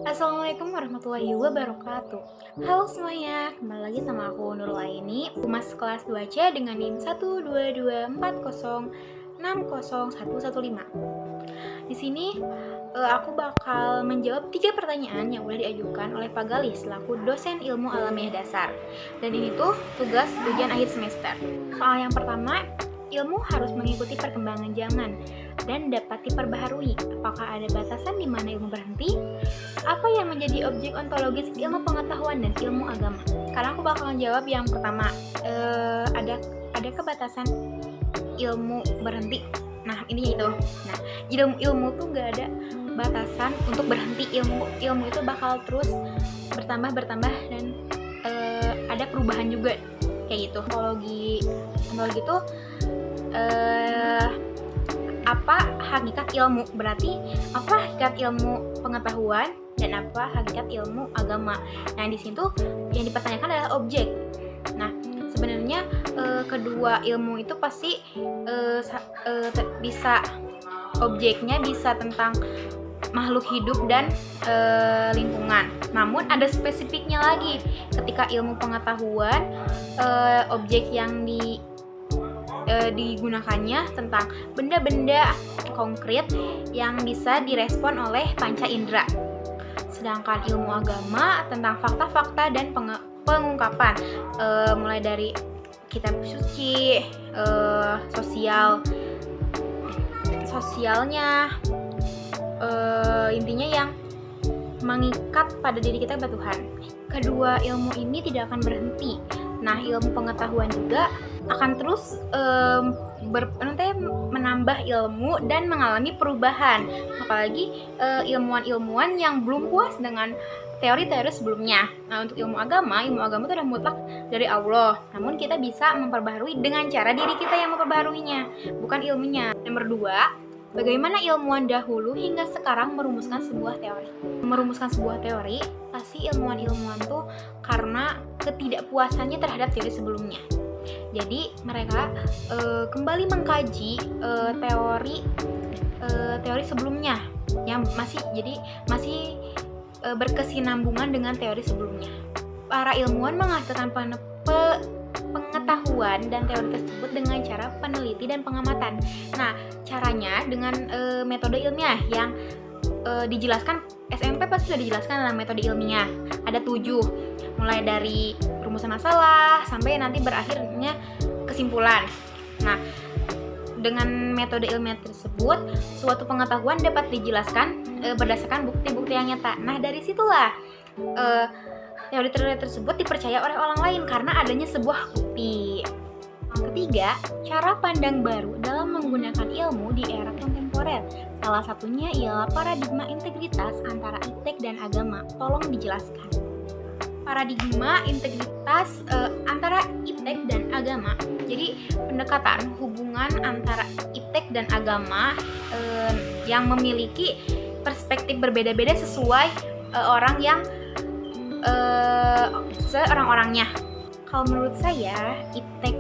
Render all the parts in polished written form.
Assalamualaikum warahmatullahi wabarakatuh. Halo semuanya, kembali lagi sama aku Nurul Aini, Humas kelas 2C dengan NIM 12240601115. Di sini aku bakal menjawab 3 pertanyaan yang udah diajukan oleh Pak Galih selaku dosen ilmu alamiah dasar. Dan ini tuh tugas ujian akhir semester. Soal yang pertama, ilmu harus mengikuti perkembangan zaman dan dapat diperbaharui. Apakah ada batasan di mana ilmu berhenti? Apa yang menjadi objek ontologis ilmu pengetahuan dan ilmu agama? Sekarang aku bakal jawab yang pertama. Ada kebatasan ilmu berhenti. Nah, ini itu. Nah, ilmu tuh nggak ada batasan untuk berhenti. Ilmu itu bakal terus bertambah dan ada perubahan juga kayak gitu. Ontologi itu apa hakikat ilmu? Berarti apa hakikat ilmu pengetahuan dan apa hakikat ilmu agama? Nah, di situ yang dipertanyakan adalah objek. Nah, sebenarnya kedua ilmu itu pasti bisa objeknya bisa tentang makhluk hidup dan lingkungan. Namun ada spesifiknya lagi. Ketika ilmu pengetahuan, objek yang digunakannya tentang benda-benda konkret yang bisa direspon oleh panca indera. Sedangkan ilmu agama tentang fakta-fakta dan pengungkapan, mulai dari kitab suci, sosialnya, intinya yang mengikat pada diri kita kepada Tuhan. Kedua ilmu ini tidak akan berhenti. Nah, ilmu pengetahuan juga akan terus menambah ilmu dan mengalami perubahan. Apalagi ilmuwan-ilmuwan yang belum puas dengan teori-teori sebelumnya. Nah, untuk ilmu agama itu udah mutlak dari Allah. Namun kita bisa memperbaharui dengan cara diri kita yang memperbaharuinya, bukan ilmunya. Nomor 2, bagaimana ilmuwan dahulu hingga sekarang merumuskan sebuah teori. Pasti ilmuwan tuh karena ketidakpuasannya terhadap teori sebelumnya. Jadi mereka kembali mengkaji teori sebelumnya yang masih berkesinambungan dengan teori sebelumnya. Para ilmuwan menghasilkan pengetahuan dan teori tersebut dengan cara peneliti dan pengamatan. Nah, caranya dengan metode ilmiah yang dijelaskan. SMP pasti sudah dijelaskan dalam metode ilmiah. Ada 7, mulai dari rumusan masalah sampai nanti berakhirnya kesimpulan. Nah, dengan metode ilmiah tersebut, suatu pengetahuan dapat dijelaskan berdasarkan bukti-bukti yang nyata. Nah, dari situlah teori-teori tersebut dipercaya oleh orang lain karena adanya sebuah bukti. Yang ketiga, cara pandang baru dalam menggunakan ilmu di era kontemporer. Salah satunya ialah paradigma integritas antara iptek dan agama. Tolong dijelaskan. Paradigma integritas antara iptek dan agama. Jadi pendekatan hubungan antara iptek dan agama yang memiliki perspektif berbeda-beda sesuai orang-orangnya. Kalau menurut saya, iptek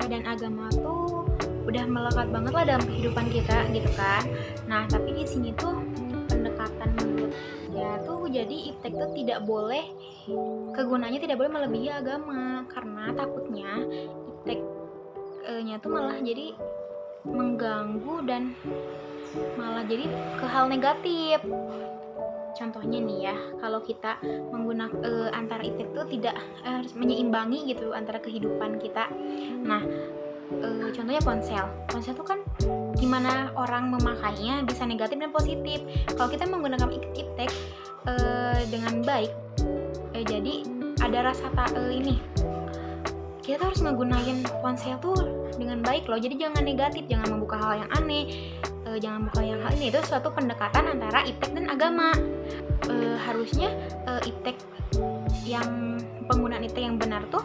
dan agama tuh udah melekat banget lah dalam kehidupan kita gitu kan. Nah, tapi di sini tuh pendekatan menurut saya tuh jadi iptek tuh kegunaannya tidak boleh melebihi agama, karena takutnya ipteknya tuh malah jadi mengganggu dan malah jadi ke hal negatif. Contohnya nih ya, kalau kita menggunakan antara iptek itu tidak harus menyeimbangi gitu antara kehidupan kita. Nah, contohnya ponsel tuh kan gimana orang memakainya bisa negatif dan positif. Kalau kita menggunakan iptek dengan baik, jadi ada rasa kita harus menggunakan ponsel tuh dengan baik loh. Jadi jangan negatif, jangan membuka hal yang aneh. Jangan buka yang hal ini. Itu suatu pendekatan antara iptek dan agama. Harusnya iptek yang penggunaan iptek yang benar tuh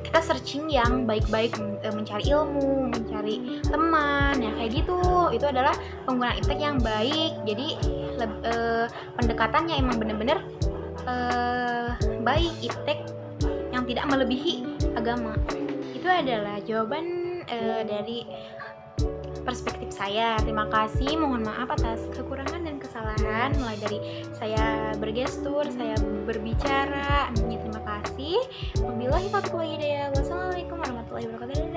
kita searching yang baik-baik, mencari ilmu, mencari teman, ya kayak gitu. Itu adalah penggunaan iptek yang baik. Jadi pendekatannya emang benar-benar baik, iptek yang tidak melebihi agama. Itu adalah jawaban dari perspektif saya. Terima kasih, mohon maaf atas kekurangan dan kesalahan mulai dari saya bergestur, saya berbicara. Ya, terima kasih. Wabillahi taufiq wal hidayah. Wassalamualaikum warahmatullahi wabarakatuh.